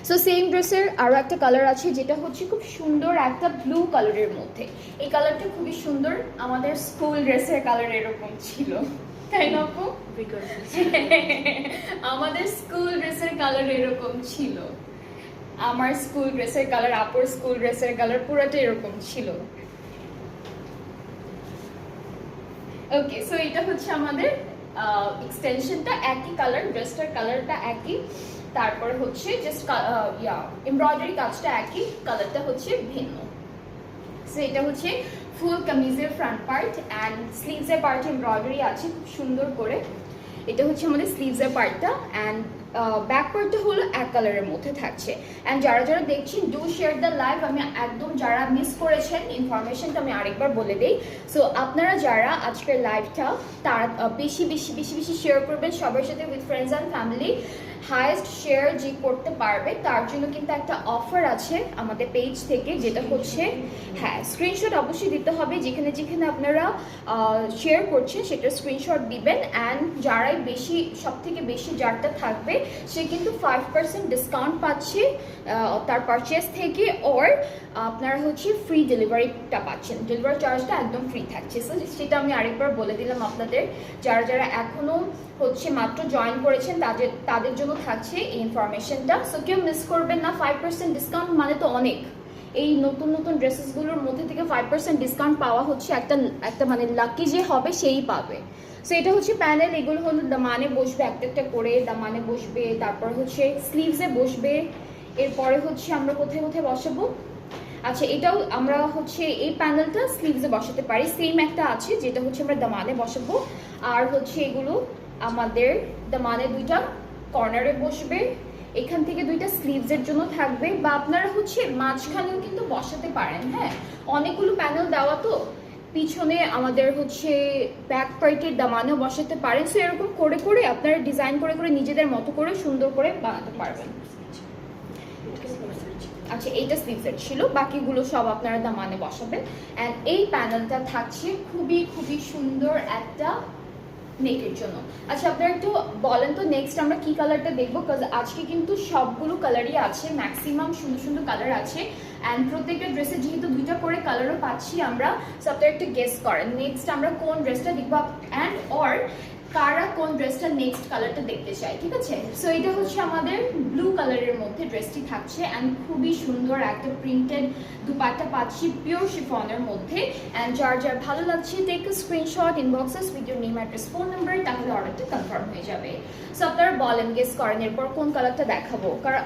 So same ড্রেসের আরও একটা কালার আছে যেটা হচ্ছে খুব সুন্দর একটা ব্লু কালারের মধ্যে। এই কালারটা খুবই সুন্দর, আমাদের স্কুল ড্রেসের কালার এরকম ছিল, তাই না আপু? আমাদের স্কুল ড্রেসের কালার এরকম ছিল, আমার স্কুল ড্রেসের কালার, আপুর স্কুল ড্রেসের কালার পুরোটা এরকম ছিল। ওকে, সো এটা হচ্ছে আমাদের এক্সটেনশনটা একই কালার, ড্রেসটার কালারটা একই, তারপর হচ্ছে জাস্ট এমব্রয়ডারি কাজটা একই, কালারটা হচ্ছে ভিন্ন। সো এটা হচ্ছে ফুল কামিজের ফ্রন্ট পার্ট অ্যান্ড স্লিভসের পার্ট এমব্রয়ডারি আছে খুব সুন্দর করে। এটা হচ্ছে আমাদের স্লিভসের পার্টটা অ্যান্ড ব্যাক পার্টটা হলো এক কালারের মধ্যে থাকছে। অ্যান্ড যারা যারা দেখছেন ডু শেয়ার দ্য লাইভ। আমি একদম যারা মিস করেছেন ইনফরমেশনটা আমি আরেকবার বলে দিই। সো আপনারা যারা আজকের লাইভটা তারা বেশি বেশি বেশি বেশি শেয়ার করবেন সবার সাথে, with friends and family. Highest share যে করতে পারবে তার জন্য কিন্তু একটা অফার আছে আমাদের পেজ থেকে, যেটা হচ্ছে হ্যাঁ স্ক্রিনশট অবশ্যই দিতে হবে, যেখানে যেখানে আপনারা শেয়ার করছেন সেটা স্ক্রিনশট দিবেন। অ্যান্ড যারাই বেশি সব থেকে বেশি যারটা থাকবে সে কিন্তু 5% ডিসকাউন্ট পাচ্ছে তার পারচেস থেকে, ওর আপনারা হচ্ছে ফ্রি ডেলিভারিটা পাচ্ছেন, ডেলিভারি চার্জটা একদম ফ্রি থাকছে। সো সেটা আমি আরেকবার বলে দিলাম আপনাদের, যারা যারা এখনও হচ্ছে মাত্র জয়েন করেছেন তাদের জন্য থাকছে এই ইনফরমেশনটা। সো কেউ মিস করবেন না, 5% ডিসকাউন্ট মানে তো অনেক। এই নতুন নতুন ড্রেসেসগুলোর মধ্যে থেকে 5% ডিসকাউন্ট পাওয়া হচ্ছে একটা মানে লাকি যে হবে সেই পাবে। সো এটা হচ্ছে প্যানেল, এগুলো হলো দামানে বসবে, একটা একটা করে দামানে বসবে, তারপর হচ্ছে স্লিভসে বসবে, এরপরে হচ্ছে আমরা কোথায় কোথায় বসাবো। আচ্ছা, এটাও আমরা হচ্ছে এই প্যানেলটা স্লিভসে বসাতে পারি, সেম একটা আছে যেটা হচ্ছে আমরা দামানে বসাবো। আর হচ্ছে এগুলো আমাদের দামানে দুইটা কর্নারে বসবে, এখান থেকে দুইটা স্লিভসের জন্য থাকবে, বা আপনারা হচ্ছে মাঝখানেও কিন্তু বসাতে পারেন। হ্যাঁ, অনেকগুলো প্যানেল দেওয়া তো, পিছনে আমাদের হচ্ছে ব্যাক পার্টের দামানেও বসাতে পারেন। সো এরকম করে করে আপনারা ডিজাইন করে করে নিজেদের মতো করে সুন্দর করে বানাতে পারবেন। আচ্ছা, এইটা স্লিভসের ছিল, বাকিগুলো সব আপনারা দামানে বসাবেন। অ্যান্ড এই প্যানেলটা থাকছে খুবই খুবই সুন্দর একটা নেকের জন্য। আচ্ছা, আপনারা একটু বলেন তো নেক্সট আমরা কি কালারটা দেখবো, কারণ আজকে কিন্তু সবগুলো কালারই আছে, ম্যাক্সিমাম সুন্দর সুন্দর কালার আছে। অ্যান্ড প্রত্যেকটা ড্রেসে যেহেতু দুইটা করে কালারও পাচ্ছি আমরা, সো আপনারা একটু গেস করেন নেক্সট আমরা কোন ড্রেসটা দেখবো, অ্যান্ড অর কারা কোন ড্রেসটা নেক্সট কালারটা দেখতে চাই, ঠিক আছে? সো এটা হচ্ছে আমাদের ব্লু কালারের মধ্যে ড্রেসটি থাকছে, অ্যান্ড খুবই সুন্দর একটা প্রিন্টেড দুপাট্টা পাচ্ছি পিওর শিফনের মধ্যে। অ্যান্ড যার যার ভালো লাগছে take a screenshot, inboxes with your name, address, phone number, তাহলে অর্ডারটা কনফার্ম হয়ে যাবে। সো আপনারা বলেন, গেস করেন এরপর কোন কালারটা দেখাবো, কারণ